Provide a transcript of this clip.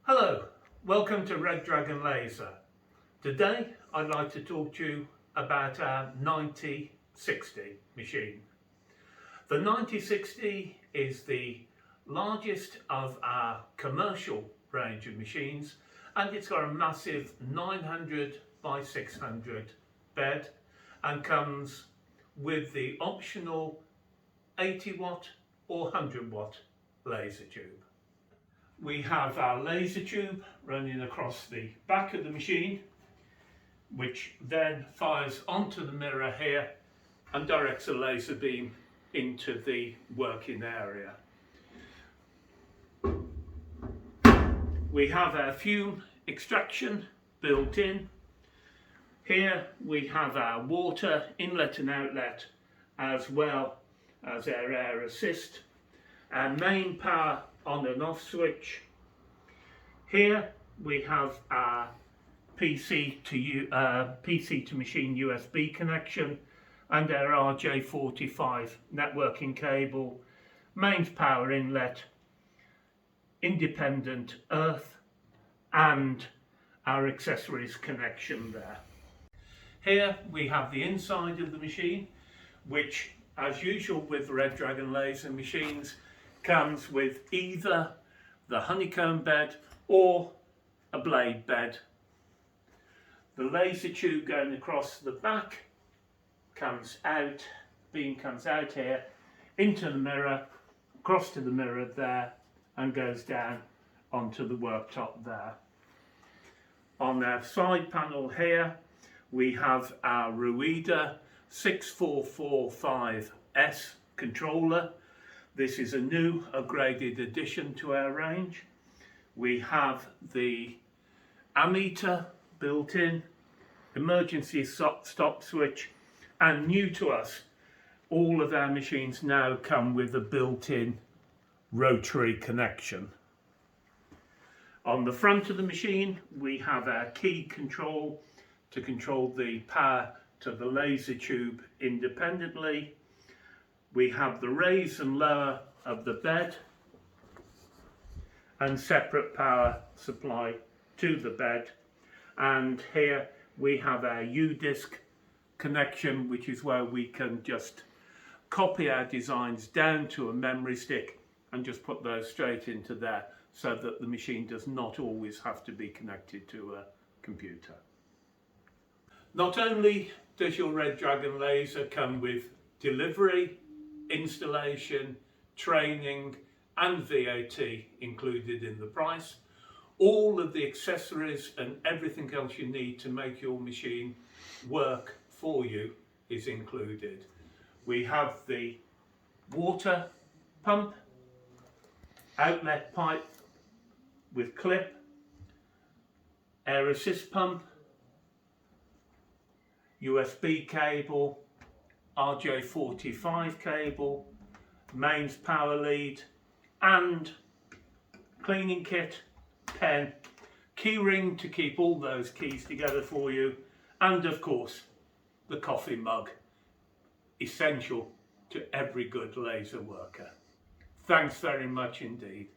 Hello, welcome to Red Dragon Laser. Today I'd like to talk to you about our 9060 machine. The 9060 is the largest of our commercial range of machines, and it's got a massive 900 by 600 bed and comes with the optional 80 watt or 100 watt laser tube. We have our laser tube running across the back of the machine, which then fires onto the mirror here and directs a laser beam into the working area. We have our fume extraction built in. Here we have our water inlet and outlet, as well as our air assist, our main power on and off switch. Here we have our PC to machine USB connection and our RJ45 networking cable, mains power inlet, independent earth, and our accessories connection there. Here we have the inside of the machine, which, as usual with Red Dragon laser machines, comes with either the honeycomb bed or a blade bed. The laser tube going across the back comes out, beam comes out here into the mirror, across to the mirror there, and goes down onto the worktop there. On our side panel here we have our Ruida 6445S controller. This is a new upgraded addition to our range. We have the ammeter built in, emergency stop switch, and new to us, all of our machines now come with a built-in rotary connection. On the front of the machine we have our key control to control the power to the laser tube independently. We have the raise and lower of the bed and separate power supply to the bed, and here we have our U-disc connection, which is where we can just copy our designs down to a memory stick and just put those straight into there, so that the machine does not always have to be connected to a computer. Not only does your Red Dragon laser come with delivery, installation, training and VAT included in the price, all of the accessories and everything else you need to make your machine work for you is included. We have the water pump, outlet pipe with clip, air assist pump, USB cable, RJ45 cable, mains power lead, and cleaning kit, pen, key ring to keep all those keys together for you, and of course the coffee mug, essential to every good laser worker. Thanks very much indeed.